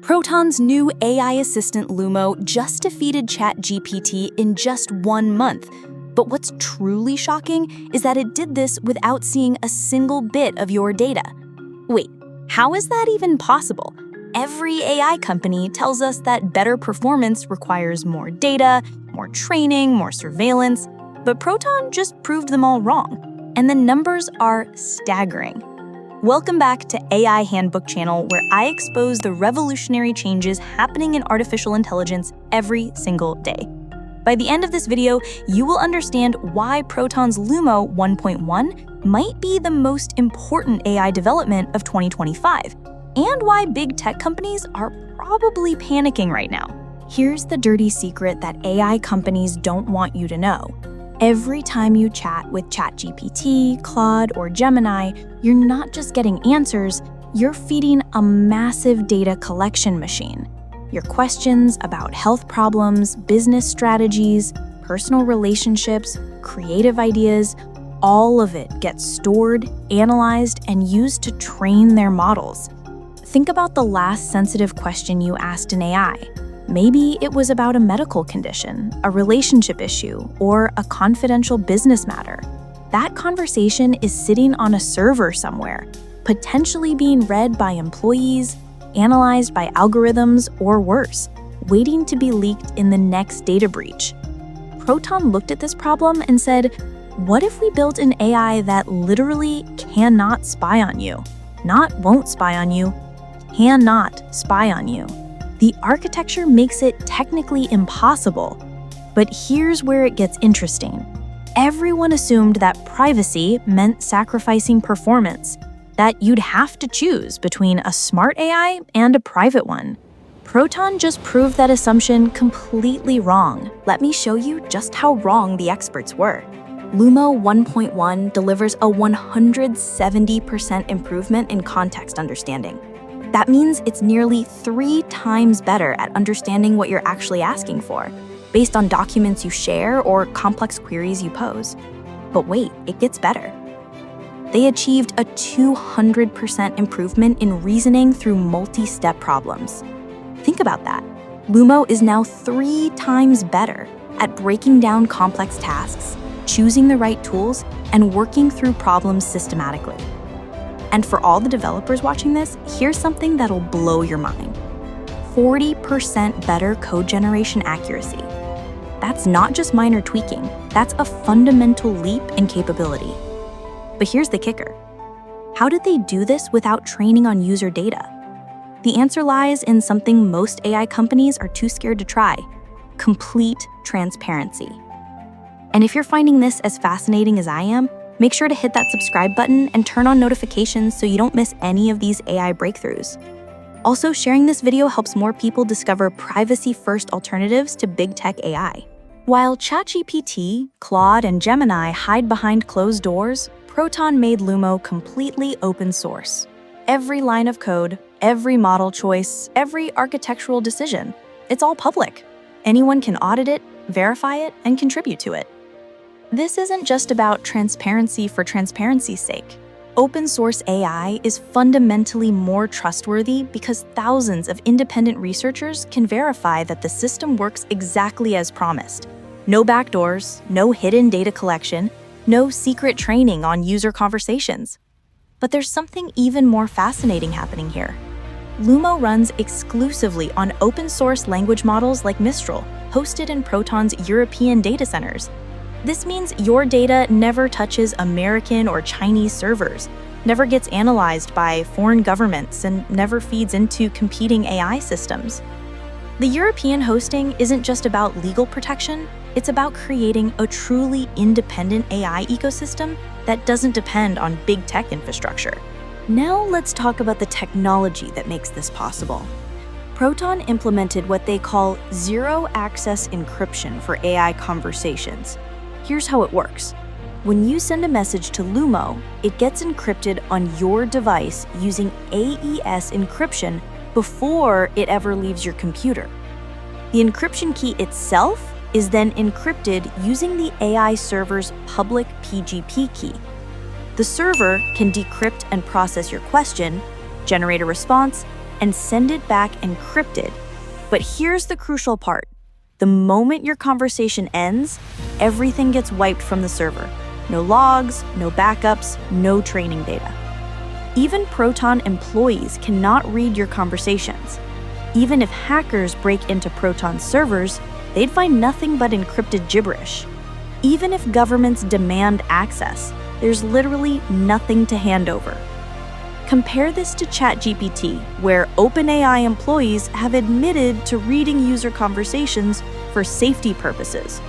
Proton's new AI assistant Lumo just defeated ChatGPT in just 1 month. But what's truly shocking is that it did this without seeing a single bit of your data. Wait, how is that even possible? Every AI company tells us that better performance requires more data, more training, more surveillance, but Proton just proved them all wrong. And the numbers are staggering. Welcome back to AI Handbook channel, where I expose the revolutionary changes happening in artificial intelligence every single day. By the end of this video, you will understand why Proton's Lumo 1.1 might be the most important AI development of 2025, and why big tech companies are probably panicking right now. Here's the dirty secret that AI companies don't want you to know. Every time you chat with ChatGPT, Claude, or Gemini, you're not just getting answers, you're feeding a massive data collection machine. Your questions about health problems, business strategies, personal relationships, creative ideas, all of it gets stored, analyzed, and used to train their models. Think about the last sensitive question you asked an AI. Maybe it was about a medical condition, a relationship issue, or a confidential business matter. That conversation is sitting on a server somewhere, potentially being read by employees, analyzed by algorithms, or worse, waiting to be leaked in the next data breach. Proton looked at this problem and said, what if we built an AI that literally cannot spy on you? Not won't spy on you, cannot spy on you. The architecture makes it technically impossible. But here's where it gets interesting. Everyone assumed that privacy meant sacrificing performance, that you'd have to choose between a smart AI and a private one. Proton just proved that assumption completely wrong. Let me show you just how wrong the experts were. Lumo 1.1 delivers a 170% improvement in context understanding. That means it's nearly 3 times better at understanding what you're actually asking for, based on documents you share or complex queries you pose. But wait, it gets better. They achieved a 200% improvement in reasoning through multi-step problems. Think about that. Lumo is now 3 times better at breaking down complex tasks, choosing the right tools, and working through problems systematically. And for all the developers watching this, here's something that'll blow your mind. 40% better code generation accuracy. That's not just minor tweaking, that's a fundamental leap in capability. But here's the kicker. How did they do this without training on user data? The answer lies in something most AI companies are too scared to try: complete transparency. And if you're finding this as fascinating as I am, make sure to hit that subscribe button and turn on notifications so you don't miss any of these AI breakthroughs. Also, sharing this video helps more people discover privacy-first alternatives to big tech AI. While ChatGPT, Claude, and Gemini hide behind closed doors, Proton made Lumo completely open source. Every line of code, every model choice, every architectural decision, it's all public. Anyone can audit it, verify it, and contribute to it. This isn't just about transparency for transparency's sake. Open source AI is fundamentally more trustworthy because thousands of independent researchers can verify that the system works exactly as promised. No backdoors, no hidden data collection, no secret training on user conversations. But there's something even more fascinating happening here. Lumo runs exclusively on open source language models like Mistral, hosted in Proton's European data centers. This means your data never touches American or Chinese servers, never gets analyzed by foreign governments, and never feeds into competing AI systems. The European hosting isn't just about legal protection, it's about creating a truly independent AI ecosystem that doesn't depend on big tech infrastructure. Now let's talk about the technology that makes this possible. Proton implemented what they call zero-access encryption for AI conversations. Here's how it works. When you send a message to Lumo, it gets encrypted on your device using AES encryption before it ever leaves your computer. The encryption key itself is then encrypted using the AI server's public PGP key. The server can decrypt and process your question, generate a response, and send it back encrypted. But here's the crucial part. The moment your conversation ends, everything gets wiped from the server. No logs, no backups, no training data. Even Proton employees cannot read your conversations. Even if hackers break into Proton servers, they'd find nothing but encrypted gibberish. Even if governments demand access, there's literally nothing to hand over. Compare this to ChatGPT, where OpenAI employees have admitted to reading user conversations for safety purposes,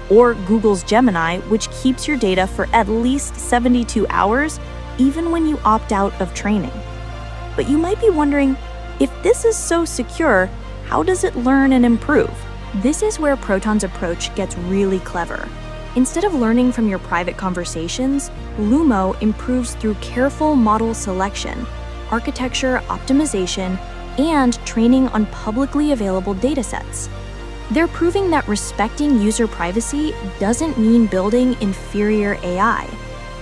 or Google's Gemini, which keeps your data for at least 72 hours, even when you opt out of training. But you might be wondering, if this is so secure, how does it learn and improve? This is where Proton's approach gets really clever. Instead of learning from your private conversations, Lumo improves through careful model selection, architecture optimization, and training on publicly available datasets. They're proving that respecting user privacy doesn't mean building inferior AI.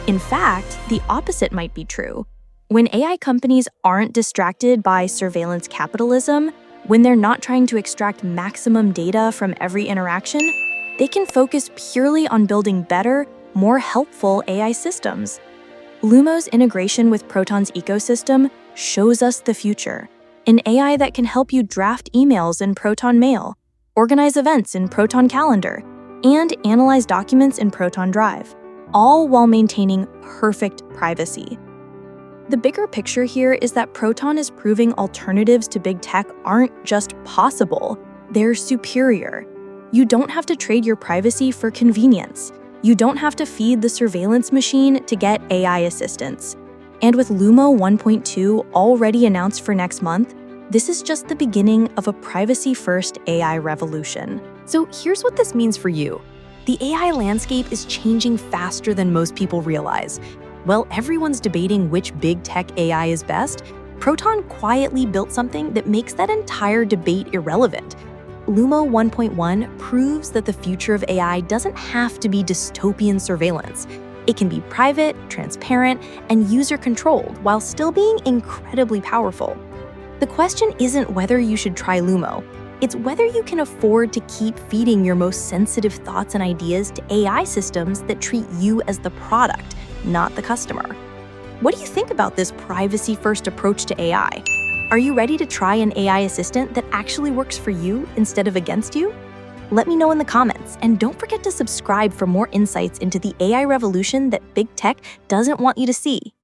In fact, the opposite might be true. When AI companies aren't distracted by surveillance capitalism, when they're not trying to extract maximum data from every interaction, they can focus purely on building better, more helpful AI systems. Lumo's integration with Proton's ecosystem shows us the future. An AI that can help you draft emails in Proton Mail, organize events in Proton Calendar, and analyze documents in Proton Drive, all while maintaining perfect privacy. The bigger picture here is that Proton is proving alternatives to big tech aren't just possible, they're superior. You don't have to trade your privacy for convenience. You don't have to feed the surveillance machine to get AI assistance. And with Lumo 1.2 already announced for next month, this is just the beginning of a privacy-first AI revolution. So here's what this means for you. The AI landscape is changing faster than most people realize. While everyone's debating which big tech AI is best, Proton quietly built something that makes that entire debate irrelevant. Lumo 1.1 proves that the future of AI doesn't have to be dystopian surveillance. It can be private, transparent, and user-controlled while still being incredibly powerful. The question isn't whether you should try Lumo. It's whether you can afford to keep feeding your most sensitive thoughts and ideas to AI systems that treat you as the product, not the customer. What do you think about this privacy-first approach to AI? Are you ready to try an AI assistant that actually works for you instead of against you? Let me know in the comments, and don't forget to subscribe for more insights into the AI revolution that big tech doesn't want you to see.